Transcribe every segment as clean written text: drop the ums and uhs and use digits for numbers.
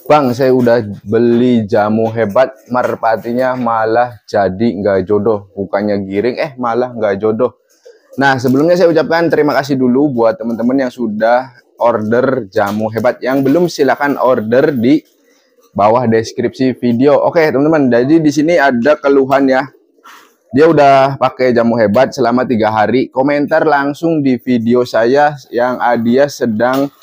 Bang, saya udah beli jamu hebat, merpatinya malah jadi nggak jodoh. Bukannya giring, malah nggak jodoh. Nah, sebelumnya saya ucapkan terima kasih dulu buat teman-teman yang sudah order jamu hebat. Yang belum silakan order di bawah deskripsi video. Oke, teman-teman, jadi di sini ada keluhan ya. Dia udah pakai jamu hebat selama 3 hari. Komentar langsung di video saya yang dia sedang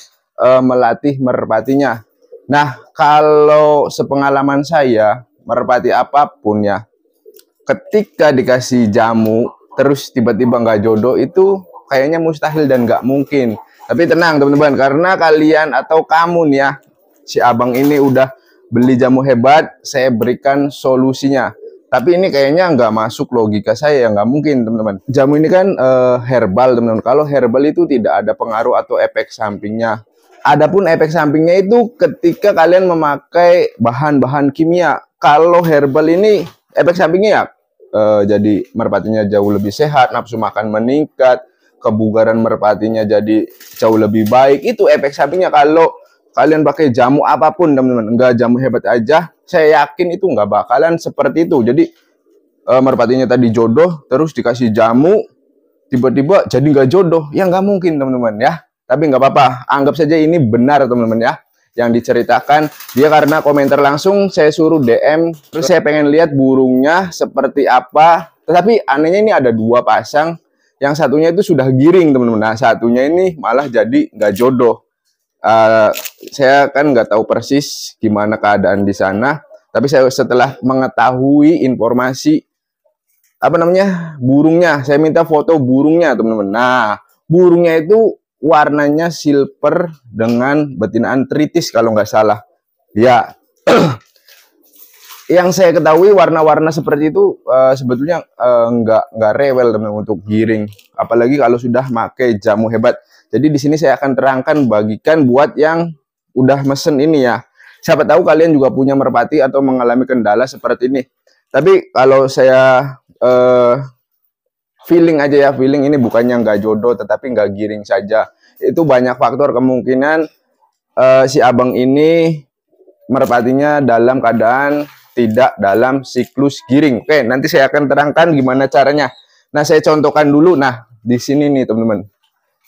melatih merpatinya. Nah, kalau sepengalaman saya, merpati apapun ya, ketika dikasih jamu, terus tiba-tiba nggak jodoh, itu kayaknya mustahil dan nggak mungkin. Tapi tenang teman-teman, karena kalian atau kamu nih ya, si abang ini udah beli jamu hebat, saya berikan solusinya. Tapi ini kayaknya nggak masuk logika saya, nggak mungkin teman-teman. Jamu ini kan herbal teman-teman. Kalau herbal itu tidak ada pengaruh atau efek sampingnya. Adapun efek sampingnya itu ketika kalian memakai bahan-bahan kimia. Kalau herbal ini efek sampingnya ya jadi merpatinya jauh lebih sehat, nafsu makan meningkat, kebugaran merpatinya jadi jauh lebih baik. Itu efek sampingnya kalau kalian pakai jamu apapun teman-teman. Enggak jamu hebat aja, saya yakin itu nggak bakalan seperti itu. Jadi merpatinya tadi jodoh, terus dikasih jamu, tiba-tiba jadi nggak jodoh. Ya nggak mungkin teman-teman ya. Tapi nggak apa-apa, anggap saja ini benar teman-teman ya. Yang diceritakan dia karena komentar langsung, saya suruh DM, terus saya pengen lihat burungnya seperti apa. Tetapi anehnya ini ada 2 pasang, yang satunya itu sudah giring teman-teman. Nah, satunya ini malah jadi nggak jodoh. Saya kan nggak tahu persis gimana keadaan di sana, tapi saya setelah mengetahui informasi apa namanya burungnya, saya minta foto burungnya teman-teman. Nah, burungnya itu warnanya silver dengan betinaan tritis kalau nggak salah. Ya, yang saya ketahui warna-warna seperti itu sebetulnya nggak rewel teman untuk giring. Apalagi kalau sudah pakai jamu hebat. Jadi di sini saya akan terangkan bagikan buat yang udah mesen ini ya. Siapa tahu kalian juga punya merpati atau mengalami kendala seperti ini. Tapi kalau saya feeling aja ya, feeling ini bukannya nggak jodoh tetapi nggak giring saja. Itu banyak faktor kemungkinan si abang ini merpatinya dalam keadaan tidak dalam siklus giring. Oke, nanti saya akan terangkan gimana caranya. Nah, saya contohkan dulu. Nah, di sini nih teman-teman.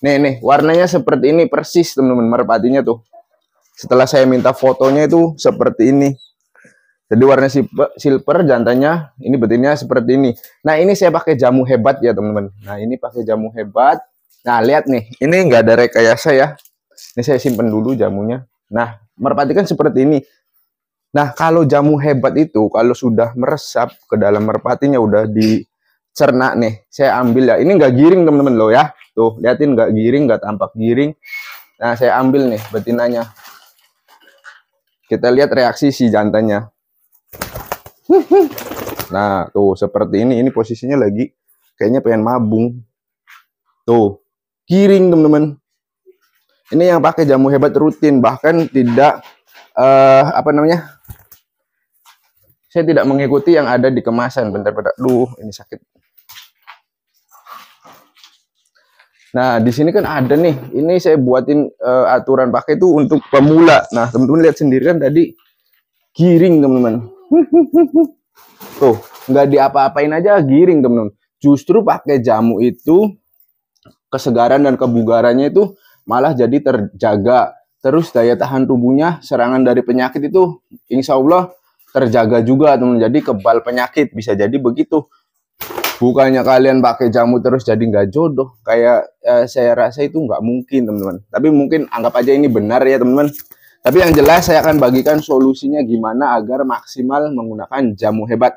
Nih, warnanya seperti ini persis teman-teman merpatinya tuh. Setelah saya minta fotonya itu seperti ini. Jadi warna silver jantannya, ini betinnya seperti ini. Nah, ini saya pakai jamu hebat ya, teman-teman. Nah, ini pakai jamu hebat. Nah, lihat nih, ini nggak ada rekayasa ya. Ini saya simpen dulu jamunya. Nah, merpati kan seperti ini. Nah, kalau jamu hebat itu, kalau sudah meresap ke dalam merpatinya, udah dicerna nih. Saya ambil ya. Ini nggak giring, teman-teman loh ya. Tuh, liatin nggak giring, nggak tampak giring. Nah, saya ambil nih betinanya. Kita lihat reaksi si jantannya. Nah, tuh seperti ini posisinya lagi kayaknya pengen mabung. Tuh, giring teman-teman. Ini yang pakai jamu hebat rutin, bahkan tidak apa namanya? Saya tidak mengikuti yang ada di kemasan. Bentar-bentar. Ini sakit. Nah, di sini kan ada nih. Ini saya buatin aturan pakai itu untuk pemula. Nah, teman-teman lihat sendiri kan tadi giring, teman-teman. Tuh, nggak diapa-apain aja giring, teman-teman. Justru pakai jamu itu kesegaran dan kebugarannya itu malah jadi terjaga. Terus daya tahan tubuhnya, serangan dari penyakit itu insya Allah terjaga juga, teman-teman. Jadi kebal penyakit, bisa jadi begitu. Bukannya kalian pakai jamu terus jadi nggak jodoh. Kayak saya rasa itu nggak mungkin, teman-teman. Tapi mungkin anggap aja ini benar ya, teman-teman. Tapi yang jelas saya akan bagikan solusinya gimana agar maksimal menggunakan jamu hebat.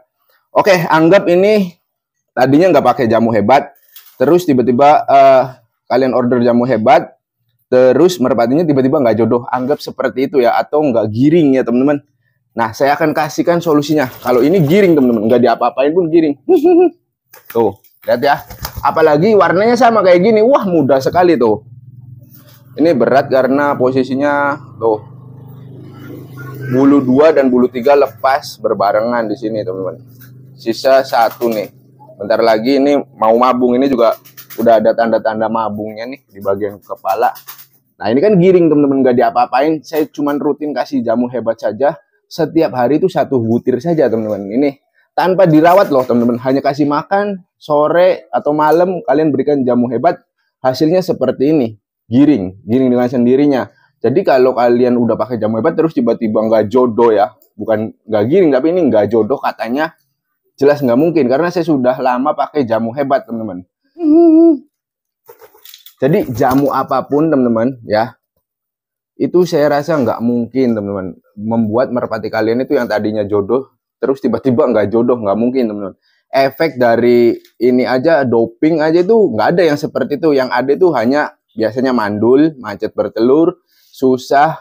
Oke, anggap ini tadinya nggak pakai jamu hebat, terus tiba-tiba kalian order jamu hebat, terus merpatinya tiba-tiba nggak jodoh. Anggap seperti itu ya, atau nggak giring ya teman-teman. Nah, saya akan kasihkan solusinya. Kalau ini giring teman-teman, nggak diapa-apain pun giring. Tuh, lihat ya. Apalagi warnanya sama kayak gini, wah mudah sekali tuh. Ini berat karena posisinya tuh. Bulu 2 dan bulu 3 lepas berbarengan di sini, teman-teman. Sisa 1 nih. Bentar lagi ini mau mabung, ini juga udah ada tanda-tanda mabungnya nih di bagian kepala. Nah ini kan giring teman-teman, nggak diapa-apain. Saya cuman rutin kasih jamu hebat saja. Setiap hari itu 1 butir saja teman-teman. Ini tanpa dirawat loh teman-teman. Hanya kasih makan sore atau malam kalian berikan jamu hebat. Hasilnya seperti ini. Giring dengan sendirinya. Jadi kalau kalian udah pakai jamu hebat terus tiba-tiba nggak jodoh ya. Bukan nggak giring tapi ini nggak jodoh katanya. Jelas nggak mungkin karena saya sudah lama pakai jamu hebat teman-teman. Jadi jamu apapun teman-teman ya, itu saya rasa nggak mungkin teman-teman membuat merpati kalian itu yang tadinya jodoh terus tiba-tiba nggak jodoh, nggak mungkin teman-teman. Efek dari ini aja, doping aja itu nggak ada yang seperti itu. Yang ada itu hanya biasanya mandul, macet bertelur, susah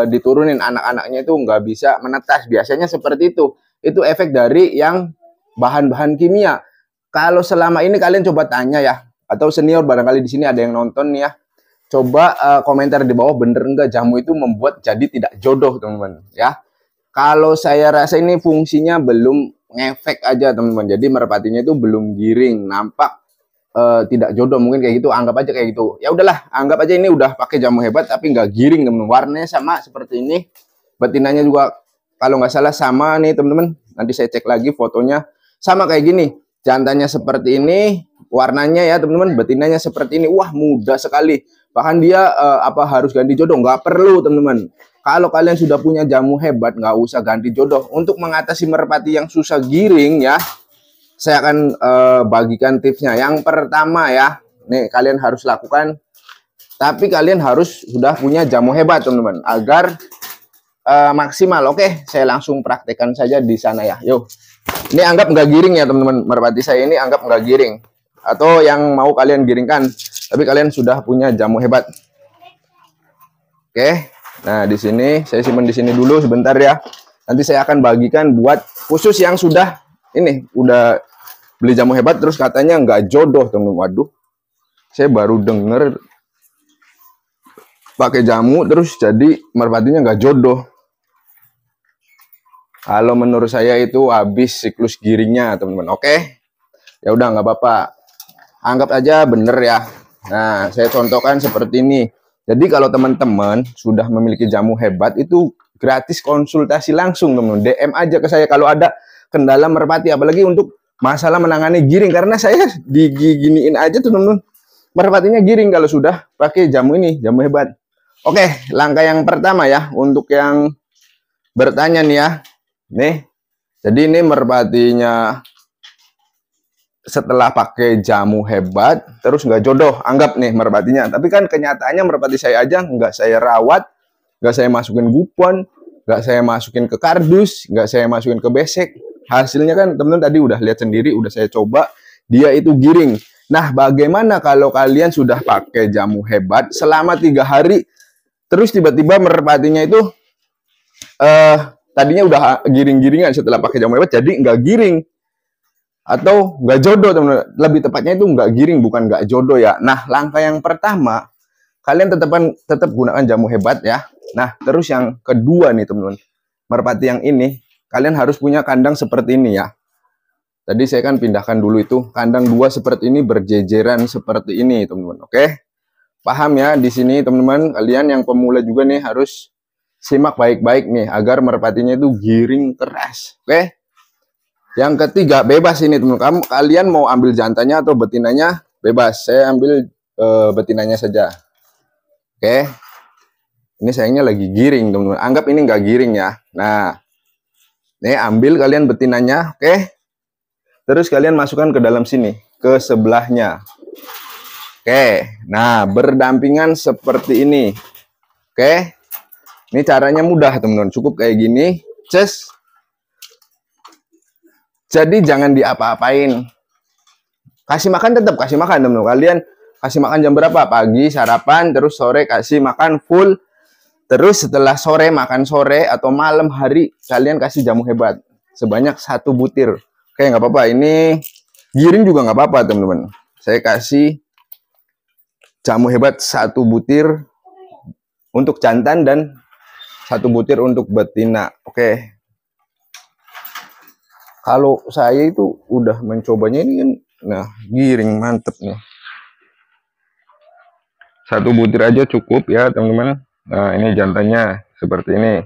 diturunin, anak-anaknya itu nggak bisa menetas. Biasanya seperti itu. Itu efek dari yang bahan-bahan kimia. Kalau selama ini kalian coba tanya ya, atau senior barangkali di sini ada yang nonton nih ya, coba komentar di bawah, bener enggak jamu itu membuat jadi tidak jodoh teman-teman ya. Kalau saya rasa ini fungsinya belum ngefek aja teman-teman, jadi merpatinya itu belum giring, nampak tidak jodoh mungkin kayak gitu, anggap aja kayak gitu. Ya udahlah, anggap aja ini udah pakai jamu hebat tapi nggak giring teman-teman. Warnanya sama seperti ini, betinanya juga kalau nggak salah sama nih teman-teman. Nanti saya cek lagi fotonya, sama kayak gini. Jantannya seperti ini, warnanya ya teman-teman, betinanya seperti ini. Wah, mudah sekali. Bahkan dia apa harus ganti jodoh? Nggak perlu teman-teman. Kalau kalian sudah punya jamu hebat, nggak usah ganti jodoh. Untuk mengatasi merpati yang susah giring ya, saya akan bagikan tipsnya. Yang pertama ya, nih kalian harus lakukan. Tapi kalian harus sudah punya jamu hebat teman-teman, agar maksimal. Oke, saya langsung praktekkan saja di sana ya. Yuk, ini anggap nggak giring ya teman-teman. Merpati saya ini anggap nggak giring. Atau yang mau kalian giringkan, tapi kalian sudah punya jamu hebat. Oke, nah di sini saya simpan di sini dulu sebentar ya. Nanti saya akan bagikan buat khusus yang sudah ini udah beli jamu hebat terus katanya nggak jodoh teman-teman. Waduh, saya baru denger pakai jamu terus jadi merpatinya nggak jodoh. Kalau menurut saya itu habis siklus giringnya teman-teman. Oke, ya udah nggak apa-apa, anggap aja bener ya. Nah saya contohkan seperti ini. Jadi kalau teman-teman sudah memiliki jamu hebat itu gratis konsultasi langsung teman-teman. DM aja ke saya kalau ada kendala merpati, apalagi untuk masalah menangani giring, karena saya diginiin aja tuh teman-teman, merpatinya giring kalau sudah pakai jamu ini, jamu hebat. Oke, langkah yang pertama ya untuk yang bertanya nih ya. Nih, jadi ini merpatinya setelah pakai jamu hebat terus nggak jodoh, anggap nih merpatinya. Tapi kan kenyataannya merpati saya aja nggak saya rawat, nggak saya masukin gupon, nggak saya masukin ke kardus, nggak saya masukin ke besek. Hasilnya kan teman-teman tadi udah lihat sendiri, udah saya coba, dia itu giring. Nah, bagaimana kalau kalian sudah pakai jamu hebat selama 3 hari terus tiba-tiba merpatinya itu tadinya udah giring-giringan, setelah pakai jamu hebat jadi nggak giring atau nggak jodoh teman-teman. Lebih tepatnya itu nggak giring, bukan nggak jodoh ya. Nah, langkah yang pertama kalian tetap gunakan jamu hebat ya. Nah, terus yang kedua nih teman-teman, merpati yang ini kalian harus punya kandang seperti ini ya. Tadi saya kan pindahkan dulu itu kandang 2 seperti ini, berjejeran seperti ini teman-teman. Oke, paham ya di sini teman-teman. Kalian yang pemula juga nih harus simak baik-baik nih agar merpatinya itu giring keras. Oke. Yang ketiga, bebas ini teman-teman. Kalian mau ambil jantannya atau betinanya bebas. Saya ambil betinanya saja. Oke. Ini sayangnya lagi giring teman-teman. Anggap ini nggak giring ya. Nah, nih ambil kalian betinanya. Oke. Terus kalian masukkan ke dalam sini, ke sebelahnya. Oke. Nah, berdampingan seperti ini. Oke. Ini caranya mudah teman-teman, cukup kayak gini, ces. Jadi jangan diapa-apain. Kasih makan tetap kasih makan teman-teman. Kalian kasih makan jam berapa? Pagi sarapan, terus sore kasih makan full. Terus setelah sore makan sore atau malam hari kalian kasih jamu hebat sebanyak 1 butir. Oke, nggak apa-apa. Ini giring juga nggak apa-apa teman-teman. Saya kasih jamu hebat 1 butir untuk jantan dan 1 butir untuk betina. Oke. Kalau saya itu udah mencobanya ini kan, nah giring mantep nih. 1 butir aja cukup ya teman-teman. Nah ini jantannya seperti ini.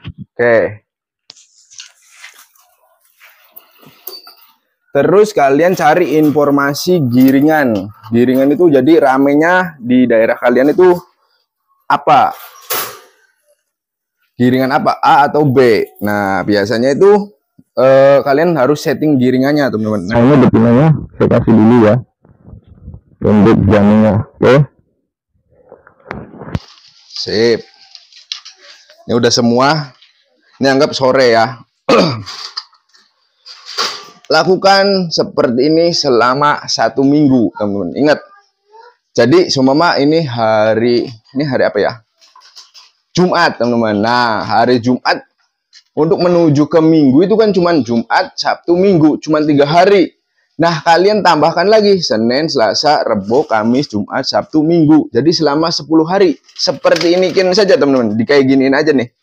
Oke. Terus kalian cari informasi giringan. Giringan itu jadi ramenya di daerah kalian itu apa? Giringan apa? A atau B? Nah biasanya itu kalian harus setting giringannya teman-teman. Nah ini betinanya saya kasih dulu ya. Untuk janinnya. Oke. Sip. Ini udah semua. Ini anggap sore ya. Lakukan seperti ini selama 1 minggu, teman-teman. Ingat. Jadi, seumpama ini hari apa ya? Jumat, teman-teman. Nah, hari Jumat untuk menuju ke Minggu itu kan cuma Jumat, Sabtu, Minggu, cuma 3 hari. Nah, kalian tambahkan lagi Senin, Selasa, Rebo, Kamis, Jumat, Sabtu, Minggu. Jadi selama 10 hari. Seperti ini kan saja, teman-teman. Kayak giniin aja nih.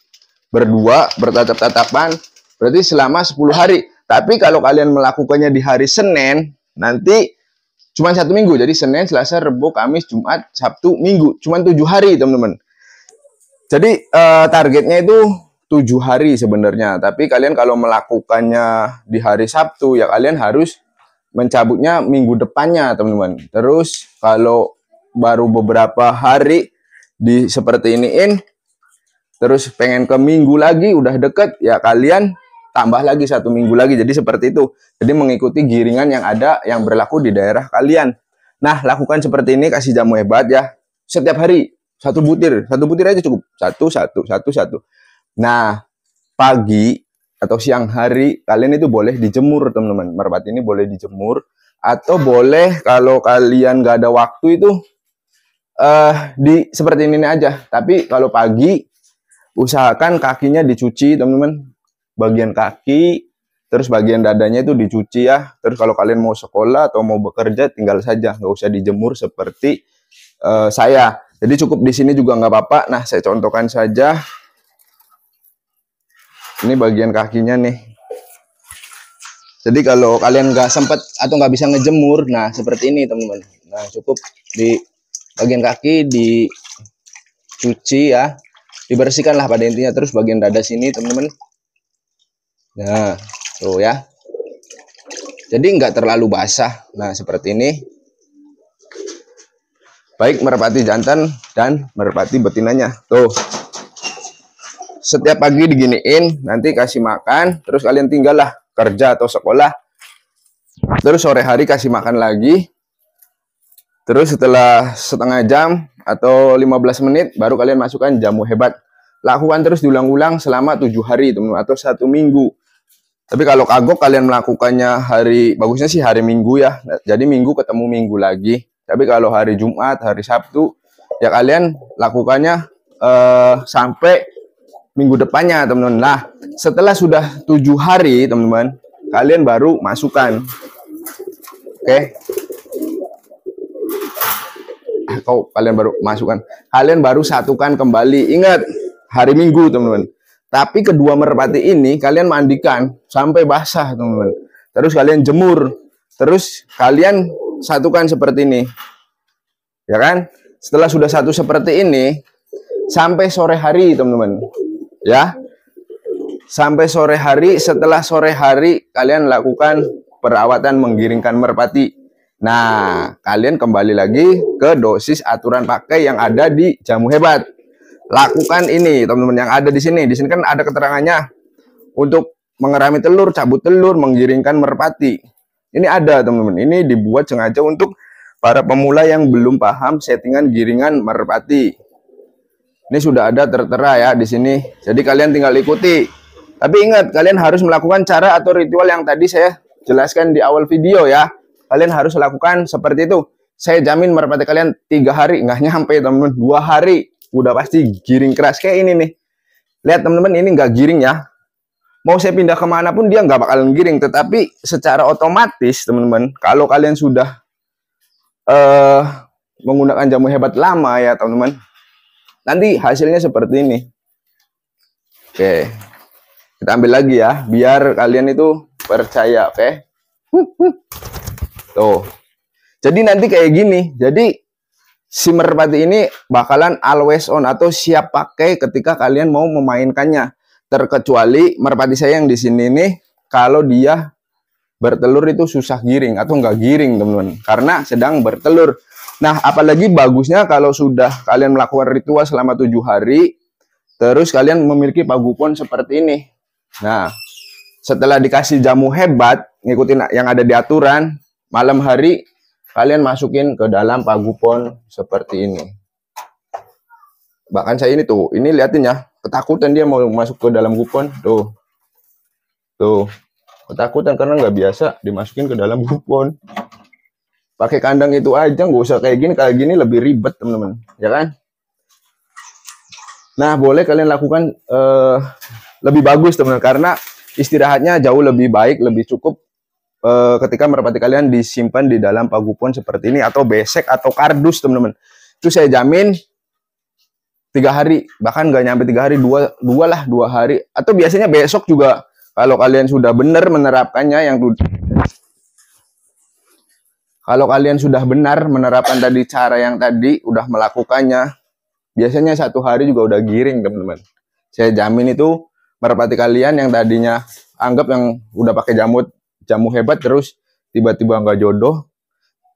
Berdua, bertatap-tatapan. Berarti selama 10 hari. Tapi kalau kalian melakukannya di hari Senin, nanti cuma 1 minggu. Jadi Senin, Selasa, Rebo, Kamis, Jumat, Sabtu, Minggu. Cuma 7 hari, teman-teman. Jadi targetnya itu 7 hari sebenarnya. Tapi kalian kalau melakukannya di hari Sabtu, ya kalian harus mencabutnya minggu depannya, teman-teman. Terus kalau baru beberapa hari di seperti iniin, terus pengen ke Minggu lagi, udah deket, ya kalian tambah lagi 1 minggu lagi. Jadi seperti itu. Jadi mengikuti giringan yang ada, yang berlaku di daerah kalian. Nah, lakukan seperti ini, kasih jamu hebat ya. Setiap hari, 1 butir. 1 butir aja cukup. 1. Nah, pagi atau siang hari, kalian itu boleh dijemur, teman-teman. Merpati ini boleh dijemur. Atau boleh, kalau kalian nggak ada waktu itu, seperti ini aja. Tapi kalau pagi, usahakan kakinya dicuci, teman-teman. Bagian kaki, terus bagian dadanya itu dicuci ya. Terus kalau kalian mau sekolah atau mau bekerja, tinggal saja, nggak usah dijemur seperti saya. Jadi cukup di sini juga nggak apa-apa. Nah, saya contohkan saja. Ini bagian kakinya nih. Jadi kalau kalian nggak sempat atau nggak bisa ngejemur, nah seperti ini teman-teman. Nah cukup di bagian kaki dicuci ya, dibersihkan lah pada intinya. Terus bagian dada sini teman-teman. Nah, tuh ya. Jadi nggak terlalu basah. Nah, seperti ini. Baik merpati jantan dan merpati betinanya. Tuh. Setiap pagi diginiin, nanti kasih makan, terus kalian tinggallah kerja atau sekolah. Terus sore hari kasih makan lagi. Terus setelah setengah jam atau 15 menit, baru kalian masukkan jamu hebat. Lakukan terus diulang-ulang selama 7 hari, teman-teman, atau 1 minggu. Tapi kalau kagok kalian melakukannya bagusnya sih hari Minggu ya. Jadi Minggu ketemu Minggu lagi. Tapi kalau hari Jumat, hari Sabtu, ya kalian lakukannya sampai minggu depannya, teman-teman. Nah, setelah sudah 7 hari, teman-teman, kalian baru masukkan. Oke. Kalian baru masukkan. Kalian baru satukan kembali. Ingat, hari Minggu, teman-teman. Tapi kedua merpati ini kalian mandikan sampai basah, teman-teman. Terus kalian jemur. Terus kalian satukan seperti ini. Ya kan? Setelah sudah satu seperti ini, sampai sore hari, teman-teman. Ya. Sampai sore hari, setelah sore hari kalian lakukan perawatan menggiringkan merpati. Nah, kalian kembali lagi ke dosis aturan pakai yang ada di jamu hebat. Lakukan ini, teman-teman, yang ada di sini. Di sini kan ada keterangannya untuk mengerami telur, cabut telur, menggiringkan merpati. Ini ada, teman-teman. Ini dibuat sengaja untuk para pemula yang belum paham settingan giringan merpati. Ini sudah ada tertera ya di sini. Jadi kalian tinggal ikuti. Tapi ingat, kalian harus melakukan cara atau ritual yang tadi saya jelaskan di awal video ya. Kalian harus lakukan seperti itu. Saya jamin merpati kalian 3 hari, nggak nyampe, teman-teman. 2 hari. Udah pasti giring keras kayak ini nih. Lihat teman-teman, ini nggak giring ya. Mau saya pindah kemana pun dia nggak bakalan giring. Tetapi secara otomatis teman-teman, kalau kalian sudah menggunakan jamu hebat lama ya teman-teman, nanti hasilnya seperti ini. Oke, kita ambil lagi ya, biar kalian itu percaya. Oke. Tuh. Jadi nanti kayak gini. Jadi si merpati ini bakalan always on atau siap pakai ketika kalian mau memainkannya. Terkecuali merpati saya yang di sini nih, kalau dia bertelur itu susah giring atau nggak giring teman-teman, karena sedang bertelur. Nah, apalagi bagusnya kalau sudah kalian melakukan ritual selama 7 hari, terus kalian memiliki pagupon seperti ini. Nah, setelah dikasih jamu hebat, ngikutin yang ada di aturan, malam hari kalian masukin ke dalam pagupon seperti ini. Bahkan saya ini tuh, ini liatin ya, ketakutan dia mau masuk ke dalam kupon. Tuh, ketakutan karena nggak biasa dimasukin ke dalam kupon. Pakai kandang itu aja, nggak usah kayak gini lebih ribet teman-teman, ya kan? Nah, boleh kalian lakukan lebih bagus teman-teman, karena istirahatnya jauh lebih baik, lebih cukup ketika merpati kalian disimpan di dalam pagupon seperti ini, atau besek atau kardus teman-teman. Itu saya jamin 3 hari, bahkan nggak nyampe 3 hari, 2 hari, atau biasanya besok juga kalau kalian sudah benar menerapkannya. Kalau kalian sudah benar menerapkan tadi cara yang tadi, udah melakukannya, biasanya 1 hari juga udah giring teman-teman. Saya jamin itu merpati kalian yang tadinya anggap yang udah pakai jamu hebat terus tiba-tiba nggak jodoh,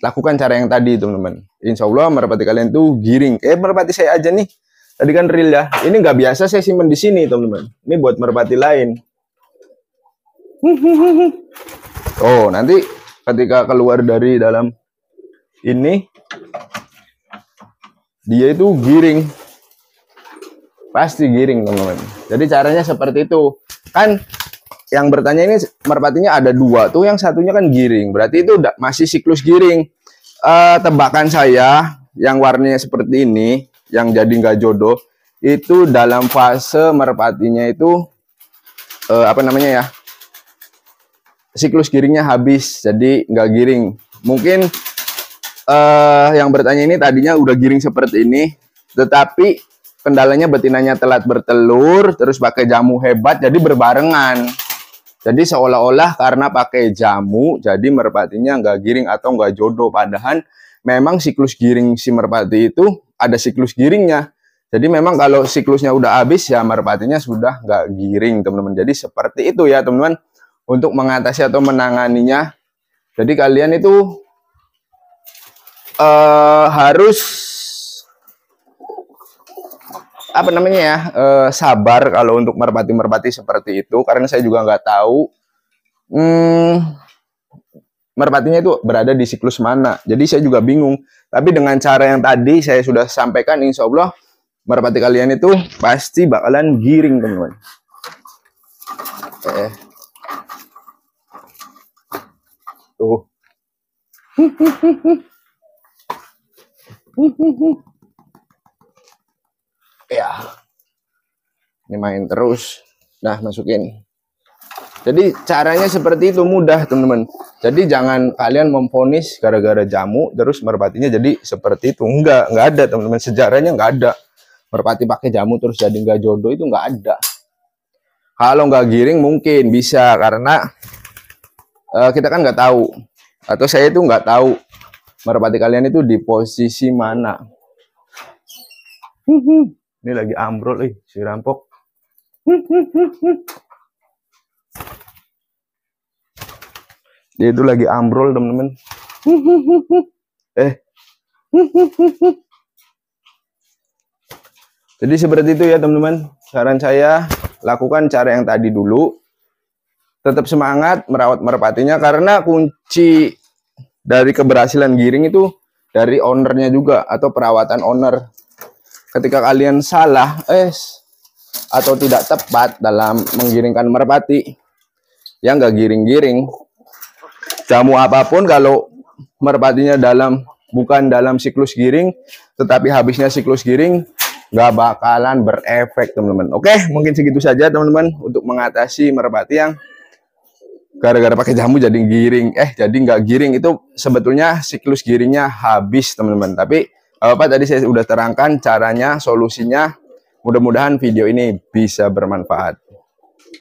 lakukan cara yang tadi teman-teman. Insya Allah merpati kalian tuh giring. Merpati saya aja nih, tadi kan real ya. Ini nggak biasa saya simpen di sini teman-teman. Ini buat merpati lain. Oh, nanti ketika keluar dari dalam ini, dia itu giring, pasti giring teman-teman. Jadi caranya seperti itu. Kan yang bertanya ini merpatinya ada 2 tuh, yang satunya kan giring, berarti itu masih siklus giring. Tebakan saya yang warnanya seperti ini, yang jadi nggak jodoh, itu dalam fase merpatinya itu apa namanya ya, siklus giringnya habis, jadi nggak giring. Mungkin yang bertanya ini tadinya udah giring seperti ini, tetapi kendalanya betinanya telat bertelur, terus pakai jamu hebat, jadi berbarengan. Jadi seolah-olah karena pakai jamu, jadi merpatinya nggak giring atau nggak jodoh. Padahal memang siklus giring si merpati itu ada siklus giringnya. Jadi memang kalau siklusnya udah habis, ya merpatinya sudah nggak giring teman-teman. Jadi seperti itu ya teman-teman, untuk mengatasi atau menanganinya. Jadi kalian itu harus apa namanya ya, sabar kalau untuk merpati-merpati seperti itu, karena saya juga nggak tahu merpatinya itu berada di siklus mana. Jadi saya juga bingung. Tapi dengan cara yang tadi saya sudah sampaikan, insya Allah merpati kalian itu pasti bakalan giring teman-teman. Tuh. Ya, ini main terus. Nah, masukin. Jadi caranya seperti itu, mudah teman-teman. Jadi jangan kalian memvonis gara-gara jamu terus merpatinya jadi seperti itu. Enggak ada teman-teman, sejarahnya nggak ada. Merpati pakai jamu terus jadi nggak jodoh, itu nggak ada. Kalau nggak giring mungkin bisa, karena kita kan nggak tahu, atau saya itu nggak tahu merpati kalian itu di posisi mana. Ini lagi ambrol si rampok. Dia itu lagi ambrol teman-teman. Jadi seperti itu ya teman-teman. Saran saya, lakukan cara yang tadi dulu. Tetap semangat merawat merpatinya, karena kunci dari keberhasilan giring itu dari ownernya juga, atau perawatan owner. Ketika kalian salah atau tidak tepat dalam menggiringkan merpati, ya nggak giring-giring. Jamu apapun kalau merpatinya bukan dalam siklus giring, tetapi habisnya siklus giring, nggak bakalan berefek teman-teman. Oke, mungkin segitu saja teman-teman untuk mengatasi merpati yang gara-gara pakai jamu jadi giring, jadi nggak giring. Itu sebetulnya siklus giringnya habis teman-teman. Tapi apa tadi saya sudah terangkan caranya, solusinya. Mudah-mudahan video ini bisa bermanfaat.